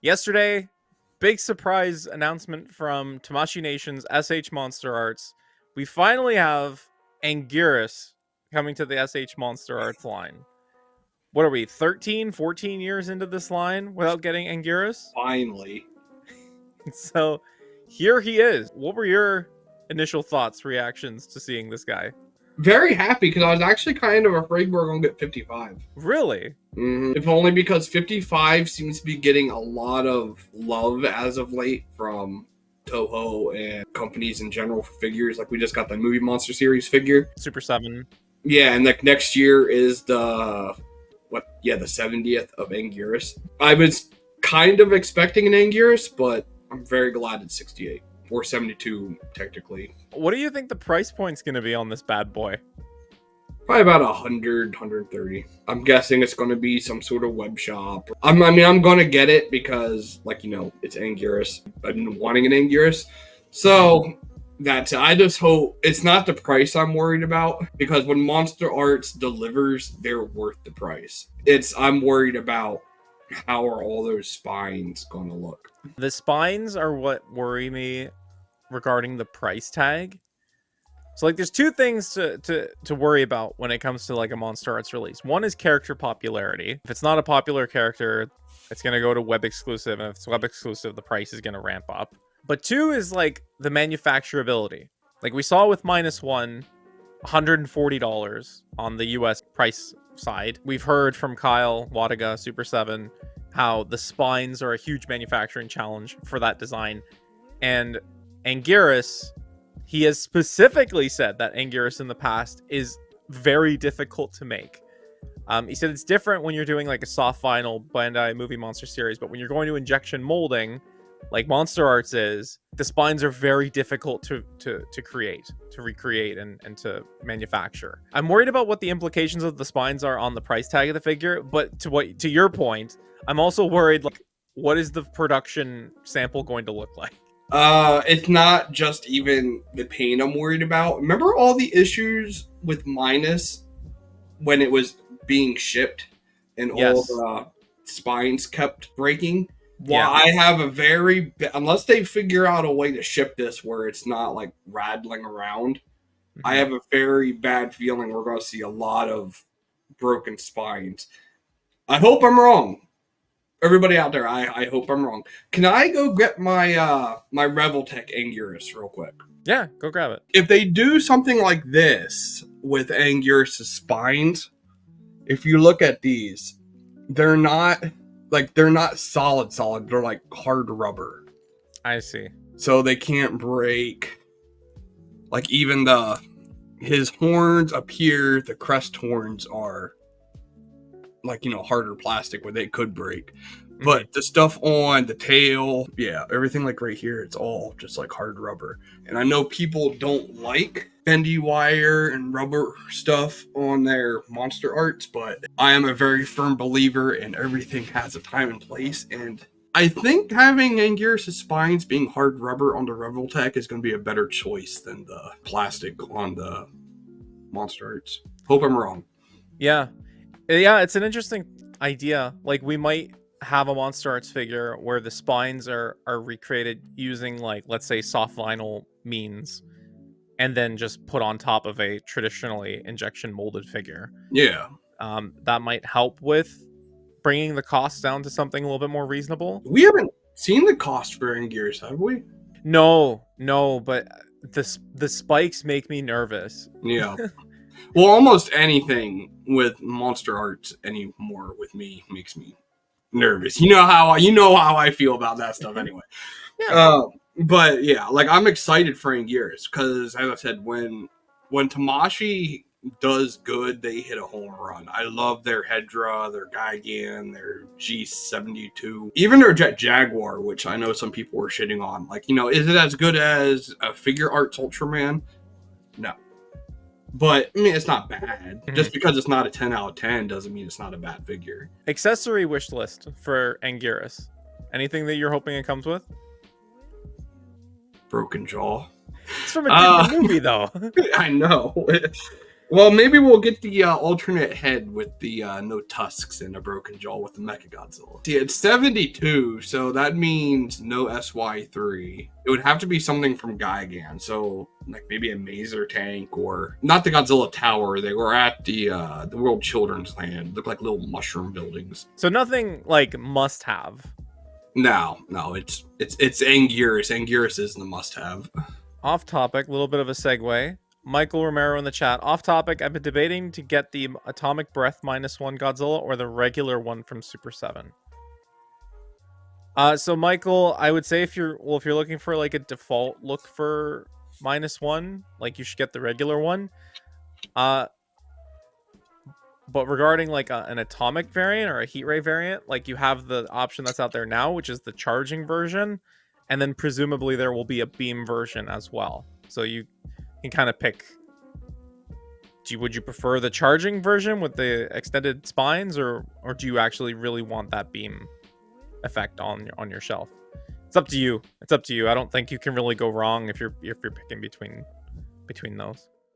Yesterday, big surprise announcement from Tamashii Nation's SH MonsterArts. We finally have Anguirus coming to the SH MonsterArts line. What are we, 13, 14 years into this line without getting Anguirus? Finally. So here he is. What were your initial thoughts, reactions to seeing this guy? Very happy because I was actually kind of afraid we were going to get 55. Really? If only because 55 seems to be getting a lot of love as of late from Toho and companies in general for figures. Like we just got the movie Monster Series figure. Super 7. Yeah, and like next year is the 70th of Anguirus. I was kind of expecting an Anguirus, but I'm very glad it's 68. Or 72, technically. What do you think the price point's going to be on this bad boy? Probably about 100, 130. I'm guessing it's going to be some sort of web shop. I'm going to get it because, it's Anguirus. I've been wanting an Anguirus. So, I just hope it's not the price I'm worried about. Because when MonsterArts delivers, they're worth the price. I'm worried about how are all those spines going to look. The spines are what worry me regarding the price tag. So there's two things to worry about when it comes to like a MonsterArts release. One is character popularity. If it's not a popular character, it's going to go to web exclusive, and if it's web exclusive, the price is going to ramp up. But two is like the manufacturability. Like we saw with -1, $140 on the US price side. We've heard from Kyle Wadaga Super 7 how the spines are a huge manufacturing challenge for that design. And Anguirus, he has specifically said that Anguirus in the past is very difficult to make. He said it's different when you're doing like a soft vinyl Bandai movie monster series, but when you're going to injection molding, like MonsterArts is, the spines are very difficult to create, to recreate, and to manufacture. I'm worried about what the implications of the spines are on the price tag of the figure, but to your point, I'm also worried, like, what is the production sample going to look like? It's not just even the paint I'm worried about. Remember all the issues with Minus when it was being shipped and all the spines kept breaking? Well, I have unless they figure out a way to ship this where it's not like rattling around, I have a very bad feeling we're going to see a lot of broken spines. I hope I'm wrong. Everybody out there, I hope I'm wrong. Can I go get my my Revoltech Anguirus real quick? Yeah, go grab it. If they do something like this with Anguirus' spines, if you look at these, they're not solid. They're like hard rubber. I see. So they can't break. Like even his horns up here, the crest horns are like, harder plastic where they could break. But the stuff on the tail, everything like right here, it's all just like hard rubber. And I know people don't like bendy wire and rubber stuff on their MonsterArts, but I am a very firm believer in everything has a time and place. And I think having Anguirus' spines being hard rubber on the Revoltech is going to be a better choice than the plastic on the MonsterArts. Hope I'm wrong. Yeah, it's an interesting idea. Like we might have a MonsterArts figure where the spines are recreated using, like, let's say soft vinyl means, and then just put on top of a traditionally injection molded figure. Yeah. That might help with bringing the cost down to something a little bit more reasonable. We haven't seen the cost for Anguirus, have we? No, but the spikes make me nervous. Yeah. Well, almost anything with MonsterArts anymore with me makes me nervous. You know how I feel about that stuff anyway. Yeah. But yeah, like I'm excited for Anguirus because, as I said, when Tamashii does good, they hit a home run. I love their Hedra, their Gigan, their G72, even their Jet Jaguar, which I know some people were shitting on. Like, is it as good as a Figure Arts Ultraman? No. But, I mean, it's not bad. Just because it's not a 10 out of 10 doesn't mean it's not a bad figure. Accessory wish list for Anguirus. Anything that you're hoping it comes with? Broken jaw. It's from a different movie, though. I know. Well, maybe we'll get the alternate head with the no tusks and a broken jaw with the Mechagodzilla. See, it's 72, so that means no SY3. It would have to be something from Gigan, so like maybe a Maser tank or not the Godzilla Tower. They were at the World Children's Land. Look like little mushroom buildings. So nothing like must have. No, it's Anguirus. Anguirus is the must have. Off topic, a little bit of a segue. Michael Romero in the chat. Off topic, I've been debating to get the Atomic Breath -1 Godzilla or the regular one from Super 7. So Michael, I would say if you're looking for like a default look for -1, like you should get the regular one. But regarding like an atomic variant or a heat ray variant, like you have the option that's out there now, which is the charging version, and then presumably there will be a beam version as well. So you can kind of pick. Would you prefer the charging version with the extended spines, or do you actually really want that beam effect on your shelf? It's up to you. I don't think you can really go wrong if you're picking between those.